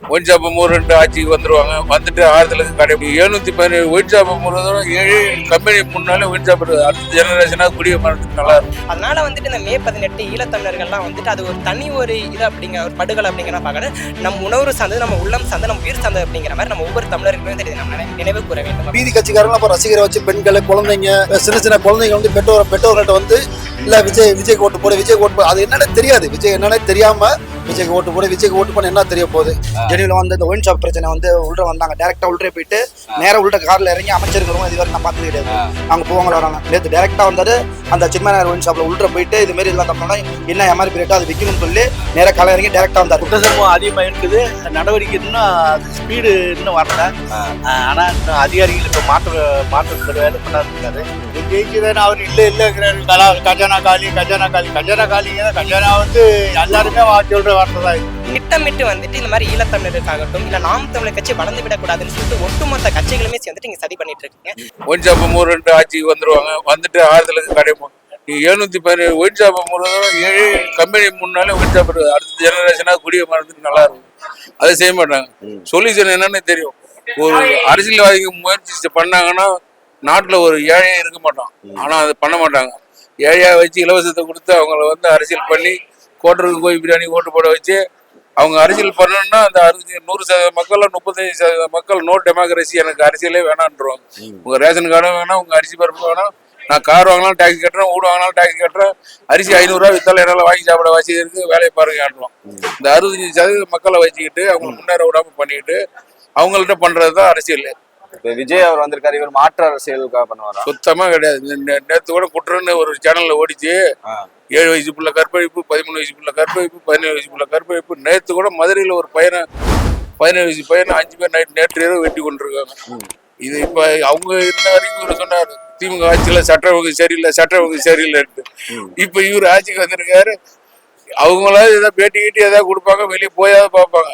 Wine shop 3 ஆட்சிக்கு வந்துருவாங்க. வந்துட்டு ஆறுதலுக்கு கடை 717 ஒயின் ஷாப் 7 கம்பெனி முன்னாலே ஒயின் ஷாப் அடுத்த ஜெனரேஷனா குடிய மரத்துக்கு நல்லா இருக்கும். அதனால வந்துட்டு இந்த மே 18 ஈழத்தமிழர்கள்லாம் வந்துட்டு அது ஒரு தனி ஒரு இது அப்படிங்கிற ஒரு படுகொலை அப்படிங்கிற பார்க்கணும். நம்ம உணர்வு சார்ந்தது, நம்ம உள்ளம் சார்ந்தது, நம்ம உயிர் சார்ந்தது அப்படிங்கிற மாதிரி நம்ம ஒவ்வொரு தமிழர்களுமே தெரியுது நம்ம நினைவு கூற வேண்டும். மீதி கட்சிக்காரங்க அப்போ ரசிகரை வச்சு பெண்கள் குழந்தைங்க சின்ன சின்ன குழந்தைங்க வந்து பெற்றோர்கள்ட்ட வந்து இல்ல விஜய்க்கு ஓட்டு போடு விஜய்க்கு ஓட்டு போடு அது என்னன்னு தெரியாது. விஜய் என்னன்னு தெரியாம விஜய்க்கு ஓட்டு போடு விஜய்க்கு ஓட்டு பண்ண என்ன தெரிய போகுது. ஜெனியில் வந்து இந்த ஒயின் ஷாப் பிரச்சனை வந்து உள்ள வந்தாங்க, டேரக்டா உள்ளே போயிட்டு நேரம் உள்ள கார்ல இறங்கி அமைச்சிருக்கிறோம். இது வரைக்கும் நான் பார்த்தது கிடையாது. அவங்க போவாங்க வராங்க. நேற்று டேரக்டா வந்தாரு அந்த சின்மநகர் ஒயின் ஷாப்ல உள்ள போயிட்டு இது மாதிரி எல்லாம் தப்பா என்ன எம்ஆர்பி ரேட்டோ அது விற்கணும்னு சொல்லி நேரம் காலை இறங்கி டேரக்டா வந்தார். குற்றச்சம்பவம் அதிகமாக இருக்குது. நடவடிக்கை இன்னும் ஸ்பீடு இன்னும் வரல. ஆனா இன்னும் அதிகாரிகள் இப்போ மாற்ற வேலை பண்ணாரு. ஜெயிக்கிறேன்னு அவர் இல்லைங்கிறாரு. கஜானா காலிங்க கஜானா வந்து எல்லாருமே சொல்ற வார்த்தை தான். திட்டமிட்டு வந்துட்டு இந்த மாதிரி ஈழத்தமிழருக்காகட்டும் இல்ல நாம் தமிழர் கட்சி வளர்ந்து விடக்கூடாதுன்னு சொல்லிட்டு ஒட்டுமொத்த கட்சிகளுமே சேர்ந்துட்டு நீங்க சதி பண்ணிட்டு இருக்கீங்க. ஒயின் ஷாப் 3 ஆட்சிக்கு வந்துருவாங்க. வந்துட்டு ஆறுதலுக்கு கடை 717 ஒயின் ஷாப் 7 கம்பெனி முன்னாலே ஒயின் ஷாப் அடுத்த ஜெனரேஷனா குடிய மரத்துக்கு நல்லா இருக்கும். அதை செய்ய மாட்டாங்க. சொல்யூஷன் என்னன்னு தெரியும். ஒரு அரசியல்வாதிக்கு முயற்சி பண்ணாங்கன்னா நாட்டுல ஒரு ஏழையே இருக்க மாட்டான். ஆனா அது பண்ண மாட்டாங்க. ஏழையா வச்சு இலவசத்தை கொடுத்து அவங்கள வந்து அரசியல் பண்ணி கோட்டருக்கு கோயில் பிரியாணி ஓட்டு போட வச்சு அவங்க அரசியல் பண்ணணும்னா அந்த 100% மக்கள் 35% மக்கள் நோ டெமோக்ரஸி எனக்கு அரசியலே வேணான்றாங்க. உங்க ரேஷன் கார்டும் வேணாம், உங்க அரிசி பருப்பு வேணாம், நான் கார் வாங்கினாலும் டாக்ஸி கட்டுறேன், வீடு வாங்கினாலும் டாக்ஸி கட்டுறேன், அரிசி 500 ரூபா வித்தாலும் என்னால் வாங்கி சாப்பிட வசதி இருக்கு, வேலையை பாருங்க ஆட்டுவோம். இந்த 65% மக்களை வச்சுக்கிட்டு அவங்க முன்னேற விடாம பண்ணிக்கிட்டு அவங்கள்ட்ட பண்றதுதான் அரசியல். விஜய் அவர் வந்திருக்காரு, இவர் மாற்று அரசியலுக்காக பண்ணுவாரா? சுத்தமா கிடையாது. நேற்று கூட குற்றன்னு ஒரு சேனல்ல ஓடிச்சு. 7 வயசு புள்ள கற்பழிப்பு, 13 வயசு புள்ள கற்பழிப்பு, 17 வயசு புள்ள கற்பழிப்பு. நேற்று கூட மதுரையில் ஒரு 17 வயசு பையனை 5 பேர் நேற்று இரவு வெட்டி கொண்டிருக்காங்க. இது இப்ப அவங்க இருந்த வரைக்கும் இவர் சொன்னாரு திமுக ஆட்சியில சட்டம் ஒழுங்கு சரியில்லைன்ட்டு. இப்ப இவர் ஆட்சிக்கு வந்திருக்காரு. அவங்களாவது ஏதாவது பேட்டி கீட்டி ஏதாவது கொடுப்பாங்க, வெளியே போயாவது பார்ப்பாங்க.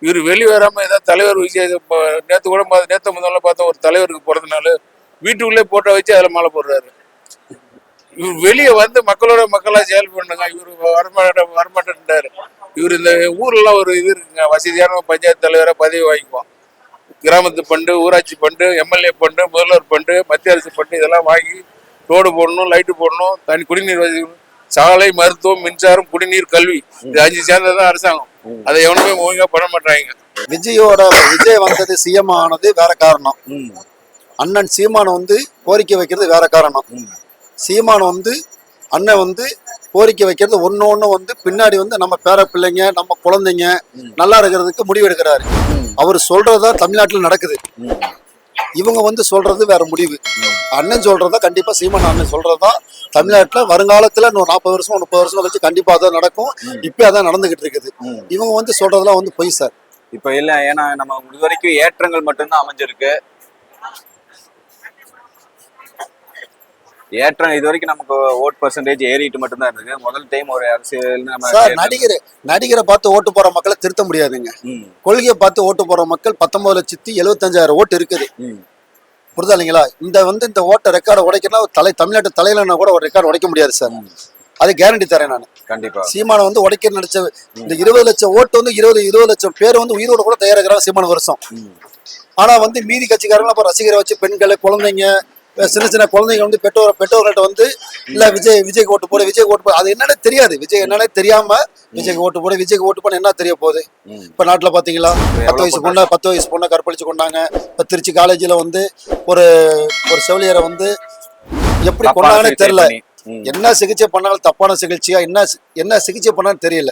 இவர் வெளியே வராம ஏதாவது தலைவர் விசேஷம் நேற்று முதல்ல பார்த்தா ஒரு தலைவருக்கு பிறந்தனால வீட்டுக்குள்ளே போட்டோ வச்சு அதில் மாலை போடுறாரு. இவர் வெளியே வந்து மக்களா செயல் பண்ணுங்க. இவர் வரமாட்டேன்ட்டாரு. இவர் இந்த ஊர்லாம் ஒரு இது இருக்குங்க, வசதியான பஞ்சாயத்து தலைவரை பதவி வாங்கிக்குவோம். கிராமத்து ஃபண்டு, ஊராட்சி ஃபண்டு, எம்எல்ஏ ஃபண்டு, முதல்வர் ஃபண்டு, மத்திய அரசு ஃபண்டு இதெல்லாம் வாங்கி ரோடு போடணும், லைட்டு போடணும், தனி குடிநீர் வசதி, சாலை, மருத்துவம், மின்சாரம், குடிநீர், கல்வி, இது 5 சேர்ந்ததான் அரசாங்கம். அதை எவனுமே ஒழுங்கா பண்ண மாட்டாங்க. விஜய் வந்தது சிஎம் ஆனது வேற காரணம். அண்ணன் சீமான் வந்து கோரிக்கை வைக்கிறது வேற காரணம். சீமான் வந்து அண்ணன் வந்து கோரிக்கை வைக்கிறது ஒன்னு வந்து பின்னாடி வந்து நம்ம பேர பிள்ளைங்க நம்ம குழந்தைங்க நல்லா இருக்கிறதுக்கு முடிவு எடுக்கிறாரு. அவர் சொல்றதா தமிழ்நாட்டில் நடக்குது. இவங்க வந்து சொல்றது வேற முடிவு. அண்ணன் சொல்றதா கண்டிப்பா சீமான் அண்ணன் சொல்றதா தமிழ்நாட்டுல வருங்காலத்துல இன்னும் 40 வருஷம் 30 வருஷம் கழிச்சு கண்டிப்பா அதான் நடக்கும். இப்ப அதான் நடந்துகிட்டு இருக்குது. இவங்க வந்து சொல்றதெல்லாம் வந்து பொய் சார். இப்ப இல்ல, ஏன்னா நம்ம இது வரைக்கும் ஏற்றங்கள் மட்டும்தான் அமைஞ்சிருக்கு. ஏற்றம் இது வரைக்கும் நமக்கு ஓட் பர்சன்டேஜ் ஏறிட்டு மட்டும்தான் இருக்கு. முதல் டைம் ஒரு அரசியல் நடிகரை பார்த்து ஓட்டு போற மக்களை திருத்த முடியாதுங்க. கொள்கையை பார்த்து ஓட்டு போற மக்கள் 19,75,000 ஓட்டு இருக்குது. புரிதா இல்லைங்களா? இந்த ஓட்டை ரெக்கார்டை உடைக்கணும் தமிழ்நாட்டு தலையில கூட ஒரு ரெக்கார்டு உடைக்க முடியாது சார். அது கேரண்டி தரேன் நான். கண்டிப்பா சீமானை வந்து உடைக்க நினைச்ச இந்த 20 லட்சம் ஓட்டு வந்து 20 லட்சம் பேர் வந்து உயிரோட கூட தயாரிக்கிறாங்க சீமான வருஷம். ஆனா வந்து மீதி கட்சிக்காரங்க அப்ப ரசிகரை வச்சு பெண்கள் குழந்தைங்க சின்ன சின்ன குழந்தைங்க வந்து பெற்றோர்கள்ட்ட வந்து இல்ல விஜய்க்கு ஓட்டு போடு விஜய்க்கு ஓட்டு போடு அது என்னன்னு தெரியாது. விஜய் என்னன்னு தெரியாம விஜய்க்கு ஓட்டு போடு விஜய்க்கு ஓட்டு பண்ண என்ன தெரிய போகுது. இப்ப நாட்டுல பாத்தீங்களா 10 வயசு பொண்ணை கற்பழிச்சு கொண்டாங்க. இப்ப திருச்சி காலேஜ்ல வந்து ஒரு செவிலியரை வந்து எப்படி கொண்டாங்கன்னு தெரியல. என்ன சிகிச்சை பண்ணாலும் தப்பான சிகிச்சையா என்ன சிகிச்சை பண்ணாலும் தெரியல.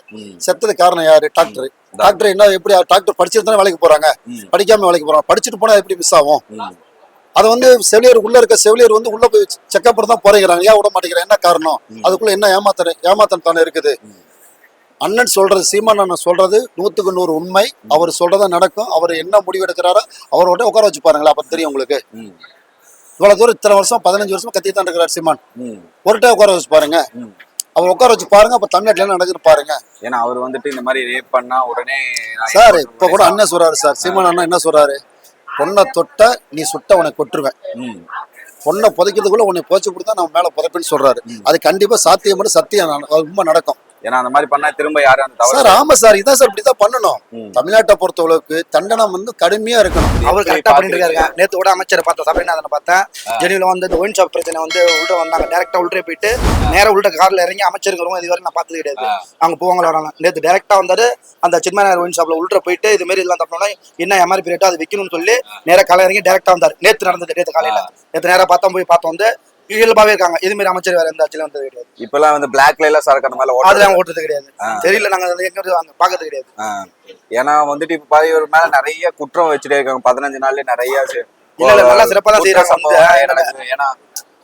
செத்தது காரணம் யாரு? டாக்டர் என்ன எப்படி டாக்டர் படிச்சுட்டு தானே வேலைக்கு போறாங்க, படிக்காம வேலைக்கு போறாங்க. படிச்சுட்டு போனா எப்படி மிஸ் ஆகும்? அதை வந்து செவிலியர் உள்ள இருக்க செவிலியர் வந்து உள்ள போய் செக்அப் தான் போறீங்கிறாங்க. ஏன் விட மாட்டேங்கிறாங்க? என்ன காரணம்? அதுக்குள்ள என்ன ஏமாத்தம் தானே இருக்குது. அண்ணன் சொல்றது சீமான் அண்ணன் சொல்றது 100க்கு 100 உண்மை. அவர் சொல்றதா நடக்கும். அவர் என்ன முடிவு எடுக்கிறாரோ அவரோட உட்கார வச்சு பாருங்களா, அப்ப தெரியும் உங்களுக்கு. இவ்வளவு தூரம் இத்தனை வருஷம் 15 வருஷமா கத்தி தான் இருக்கிறார் சீமான். ஒரு டைம் உட்கார வச்சு பாருங்க, அவர் உட்கார வச்சு பாருங்க. அப்ப தமிழ்நாட்டுல என்ன நடக்குது பாருங்க. ஏன்னா அவர் வந்துட்டு இந்த மாதிரி ரேப் பண்ணா உடனே சார் இப்ப கூட அண்ணன் சொல்றாரு சார், சீமான் அண்ணன் என்ன சொல்றாரு? பொண்ணை தொட்ட நீ சுட்ட உனக்கு கொட்டுருவேன், பொண்ணை புதைக்கிறதுக்குள்ள உன்னை புதைச்சு கொடுத்தா நான் மேல புதைப்பேன்னு சொல்றாரு. அது கண்டிப்பா சாத்தியம் சத்தியம் ரொம்ப நடக்கும். ஏன்னா அந்த மாதிரி பண்ணா திரும்ப யாரும் அந்த சார் தவறு ஆமா சார் இதான் சார் இப்படிதான் பண்ணணும். ம். தமிழ்நாட்டை பொறுத்தளவுக்கு தண்டனம் வந்து கடுமையா இருக்கணும். அவர் கரெக்டா பண்ணிட்டு இருக்காருங்க. நேத்து கூட அமைச்சரை பார்த்தேன், சபரிநாதனை பார்த்தேன். ஜெனியில வந்து இந்த ஒயின் ஷாப் பிரச்சனை வந்து உள்ள வந்தாங்க, டேரக்டா உள்ளே போயிட்டு நேரா உள்ள கார்ல இறங்கி அமைச்சருக்கிறோம் இது வரைக்கும் நான் பார்த்தது கிடையாது. அவங்க போவாங்கள வராங்க. நேத்து டேரக்டா வந்தாரு அந்த சின்மயார் ஒயின் ஷாப்ல உள்ள போயிட்டு இது மாதிரி எல்லாம் தப்போம்னா என்ன எம்ஆர்பி ரேட்டோ அது விற்கணும்னு சொல்லி நேரா காலை இறங்கி டேரக்டா வந்தாரு. நேத்து நடந்தது, நேத்து காலையில நேத்து நேரா பார்த்தோம் வந்து இயல்பாவே இருக்காங்க. இது மாதிரி அமைச்சர் வேற எந்த ஆட்சியிலும் வந்தது கிடையாது. இப்பெல்லாம் வந்து பிளாக்ல எல்லாம் சரக்கு அந்த மாதிரி அதெல்லாம் ஓட்டுறது கிடையாது. தெரியல, நாங்க எங்க அங்க பாக்குறது கிடையாது. ஏன்னா வந்துட்டு இப்ப பாதி ஒரு மேல நிறைய குற்றம் வச்சுட்டே இருக்காங்க. 15 நாள்ல நிறைய இல்ல நல்லா சிறப்பா தான் செய்யறாங்க. சம்பவம் நடக்குது. ஏன்னா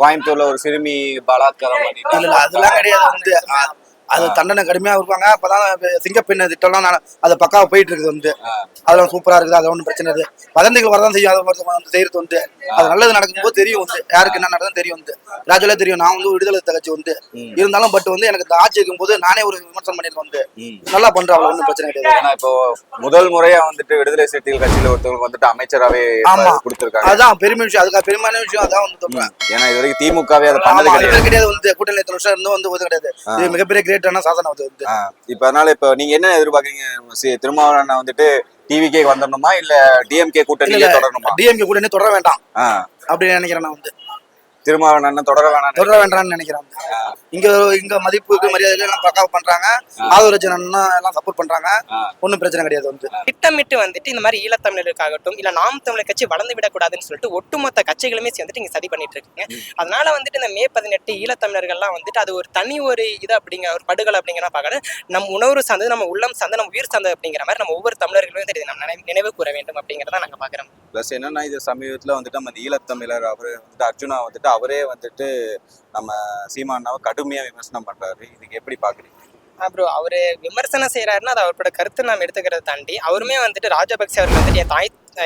கோயம்புத்தூர்ல ஒரு சிறுமி பலாத்காரம் பண்ணிட்டு இல்ல அதெல்லாம் கிடையாது வந்து அது தண்டனை கடுமையா இருப்பாங்க. அப்பதான் சிங்கப்பெண்ணு திட்டம்லாம் அது பக்காவா போயிட்டு இருக்குது வந்து அதெல்லாம் சூப்பரா இருக்குது. அது ஒன்றும் பிரச்சனை இல்லை. வதந்திகள் வரதான் செய்யும். அதை வந்து செய்யறது வந்து அது நல்லது நடக்கும்போது தெரியும் வந்து யாருக்கு என்ன நடக்குதுன்னு தெரியும் வந்து. ராஜாலே தெரியும். நான் வந்து விடுதலை கட்சி வந்து இருந்தாலும் பட் வந்து எனக்கு இந்த ஆட்சி இருக்கும் போது நானே ஒரு விமர்சனம் பண்ணிருக்கேன் வந்து நல்லா பண்றாங்க, ஒன்றும் பிரச்சனை கிடையாது. ஏன்னா இப்போ முதல் முறையா வந்துட்டு விடுதலை சிறுத்தைகள் கட்சியில ஒருத்தவங்களுக்கு வந்துட்டு அமைச்சராவே கொடுத்திருக்காங்க. அதுதான் பெருமை விஷயம். அதுக்காக பெருமையான விஷயம் அதான் வந்து சொல்றேன். ஏன்னா இது வரைக்கும் திமுகவே அதை பண்ணது கிடையாது வந்து கூட்டணி எத்தனை வருஷம் இருந்தும் வந்து ஒது கிடையாது. இது மிகப்பெரிய கிரேட்டான சாதனை வந்து. இப்ப அதனால இப்ப நீங்க என்ன எதிர்பார்க்கறீங்க? திருமாவளவன் வந்துட்டு டிவிகே வந்துடணுமா இல்ல டிஎம்கே கூட்டணியில தொடரணுமா? டிஎம்கே கூட்டணி தொடர வேண்டாம் அப்படின்னு நினைக்கிறேன் நான் வந்து. திருமாவளவன் தொடர வேண்டாம்னு நினைக்கிறேன். இங்க மதிப்புக்கு மரியாதை எல்லாம் பக்காவா பண்றாங்க. ஆதரவு எல்லாம் சப்போர்ட் பண்றாங்க. ஒன்னும் பிரச்சனை கிடையாது வந்து. திட்டமிட்டு வந்துட்டு இந்த மாதிரி ஈழத்தமிழருக்காகட்டும் இல்ல நாம் தமிழர் கட்சி வளர்ந்து விடக்கூடாதுன்னு சொல்லிட்டு ஒட்டுமொத்த கட்சிகளுமே சேர்ந்துட்டு இங்க சதி பண்ணிட்டு இருக்கீங்க. அதனால வந்துட்டு இந்த மே 18 ஈழத்தமிழர்கள்லாம் வந்துட்டு அது ஒரு தனி ஒரு இது அப்படிங்கிற ஒரு படுகொலை அப்படிங்கிற பார்க்கணும். நம் உணர்வு சார்ந்தது, நம்ம உள்ளம் சார்ந்தது, நம்ம உயிர் சார்ந்தது அப்படிங்கிற மாதிரி நம்ம ஒவ்வொரு தமிழர்களும் தெரியுது நம்ம நினைவு கூற வேண்டும் அப்படிங்கிறத நாங்க பாக்குறோம். பிளஸ் என்னன்னா இது சமீபத்துல வந்துட்டு நம்ம ஈழத்தமிழர் அவரு வந்துட்டு அர்ஜுனா வந்துட்டு அவரே வந்துட்டு நம்ம சீமானாவை கடுமையா விமர்சனம் பண்றாரு. இதுக்கு எப்படி பாக்குறீங்க? அப்புறம் அவரு விமர்சனம் செய்யறாருன்னா அது அவரோட கருத்து நாம் எடுத்துக்கிறத தாண்டி அவருமே வந்துட்டு ராஜபக்சே அவர்கள் வந்துட்டு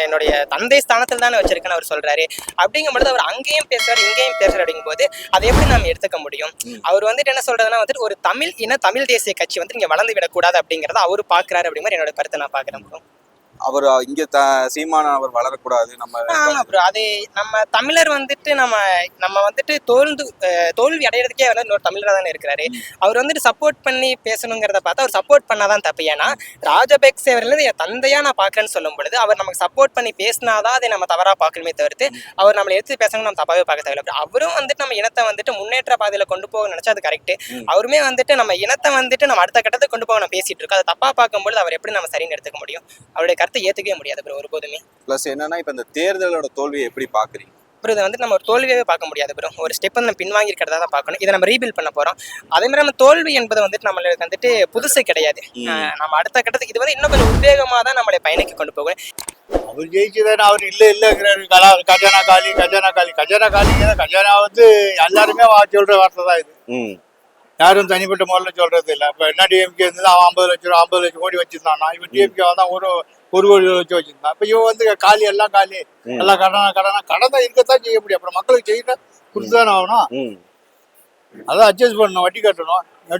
என்னுடைய தந்தை ஸ்தானத்தில் தானே வச்சிருக்கேன்னு அவர் சொல்றாரு. அப்படிங்கும்போது அவர் அங்கேயும் பேசுறாரு இங்கேயும் பேசுறாரு. அப்படிங்கும்போது அதை எப்படி நாம் எடுத்துக்க முடியும்? அவர் வந்துட்டு என்ன சொல்றதுன்னா வந்துட்டு ஒரு தமிழ் தேசிய கட்சி வந்து இங்க வளர்ந்து விடக்கூடாது அப்படிங்கறத அவரு பாக்குறாரு அப்படிங்கிற என்னோட கருத்தை நான் பாக்குறேன். அவர் இங்க சீமான அவர் வளரக்கூடாது. அது நம்ம தமிழர் வந்துட்டு நம்ம வந்துட்டு தோல்வி அடையிறதுக்கே வந்து இன்னொரு தமிழரா தானே இருக்கிறாரு. அவர் வந்துட்டு சப்போர்ட் பண்ணி பேசணுங்கிறத பார்த்தா அவர் சப்போர்ட் பண்ணாதான் தப்பு. ஏன்னா ராஜபக்சே அவர்கள் என் தந்தையா நான் பாக்குறேன்னு சொல்லும் பொழுது அவர் நமக்கு சப்போர்ட் பண்ணி பேசினாதான் அதை நம்ம தவறா பார்க்கணுமே தவிர்த்து அவர் நம்மளை எடுத்து பேசணும் நம்ம தப்பாவே பார்க்க தேவையில்லை. அவரும் வந்துட்டு நம்ம இனத்தை வந்துட்டு முன்னேற்ற பாதையில கொண்டு போக நினைச்சா அது கரெக்ட். அவருமே வந்துட்டு நம்ம இனத்தை வந்துட்டு நம்ம அடுத்த கட்டத்தை கொண்டு போக நம்ம பேசிட்டு இருக்கோம். அதை தப்பா பார்க்கும்போது அவர் எப்படி நம்ம சரின்னு எடுத்துக்க முடியும்? அவருடைய ஏத்துக்கவே முடியாது ப்ரோ ஒருபோதுமே. பிளஸ் என்னன்னா இப்ப இந்த தேர்தலோட தோல்வியை எப்படி பாக்குறீங்க? ப்ரோ இதை வந்து நம்ம ஒரு தோல்வியாவே பார்க்க முடியாது ப்ரோ. ஒரு ஸ்டெப் வந்து நம்ம பின்வாங்கி இருக்கிறதா தான் பார்க்கணும். இதை நம்ம ரீபில்ட் பண்ண போறோம். அதே மாதிரி நம்ம தோல்வி என்பது வந்துட்டு நம்மளுக்கு வந்துட்டு புதுசு கிடையாது. நம்ம அடுத்த கட்டத்துக்கு இது வந்து இன்னும் கொஞ்சம் உத்வேகமா தான் நம்மளை பயணிக்க கொண்டு போகணும். அவர் ஜெயிச்சுதானே அவர் இல்லைங்கிறாரு. கஜானா காலி கஜானா வந்து எல்லாருமே சொல்ற வார்த்தை தான் இது. யாரும் தனிப்பட்ட முறையில் சொல்றது இல்லை. இப்போ என்ன டிஎம்கே இருந்தது அவன் 50 லட்சம் கோடி வச்சிருந்தானா, இவன் டிஎம்கே தான் ஒரு கோடி வச்சிருந்தான். இப்போ இவன் வந்து காலி எல்லாம் கடனை இருக்கத்தான் செய்ய முடியும். அப்புறம் மக்களுக்கு செய்ய கொடுத்துதானே ஆகணும். அதான் அட்ஜஸ்ட் பண்ணணும். வட்டி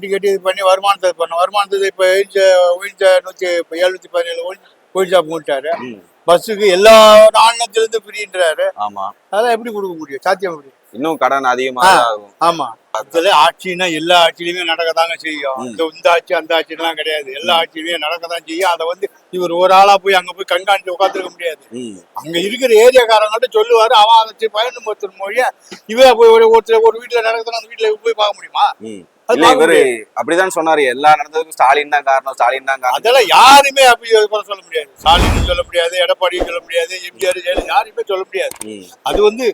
கட்டி இது பண்ணி வருமானத்தை இப்போ 717 ஒயின் ஷாப் மூட்டாரு. பஸ்ஸுக்கு எல்லா நாளினத்திலிருந்து ஃப்ரீன்றாரு. அதெல்லாம் எப்படி கொடுக்க முடியும்? சாத்தியம் முடியும். இன்னும் கடன் அதிகமாக ஆகும். ஆமா, அதுல ஆட்சின்னா எல்லா ஆட்சியிலுமே நடக்கதாங்க செய்யும். இந்த ஆட்சி அந்த ஆட்சியெல்லாம் கிடையாது. எல்லா ஆட்சியிலுமே நடக்கதான் செய்யும். அதை வந்து இவர் ஒரு ஆளா போய் அங்க போய் கண்காணிச்சு உட்காந்துருக்க முடியாது. அங்க இருக்கிற ஏரியாக்காரங்கள்ட்ட சொல்லுவாரு. அவன் அதை பயன்படுத்துற மொழியா இவன் போய் ஒரு வீட்டுல நடக்குதுன்னா அந்த வீட்டுல போய் பார்க்க முடியுமா? அப்படிதான் சொன்னாரு. எல்லா நடந்ததுக்கும் ஸ்டாலின் தான் காரணம். அதெல்லாம் யாருமே அப்படி சொல்ல முடியாது. ஸ்டாலின் சொல்ல முடியாது, எடப்பாடி சொல்ல முடியாது, எம்ஜிஆர் யாருமே சொல்ல முடியாது. அது வந்து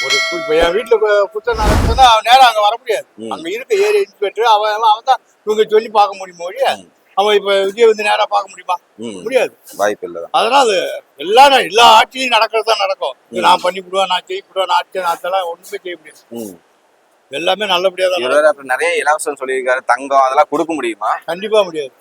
ஒரு என் வீட்டுல குற்றம் நடக்குதுன்னா நேரம் அங்க வர முடியாது. அங்க இருக்க ஏரியா இன்ஸ்பெக்டர் அவன் தான் இவங்க சொல்லி பார்க்க முடியுமோ இல்லையா? அவன் இப்ப விஜய் வந்து நேரா பார்க்க முடியுமா? முடியாது, வாய்ப்பு இல்லை. அதனால எல்லா ஆட்சியும் நடக்கிறதுதான் நடக்கும். நான் பண்ணிவிடுவேன், நான் செய்யப்படுவேன், அதெல்லாம் ஒண்ணுமே செய்ய முடியாது. எல்லாமே நல்லபடியா தான். நிறைய இலவசம் சொல்லியிருக்காரு. தங்கம் அதெல்லாம் கொடுக்க முடியுமா? கண்டிப்பா முடியாது.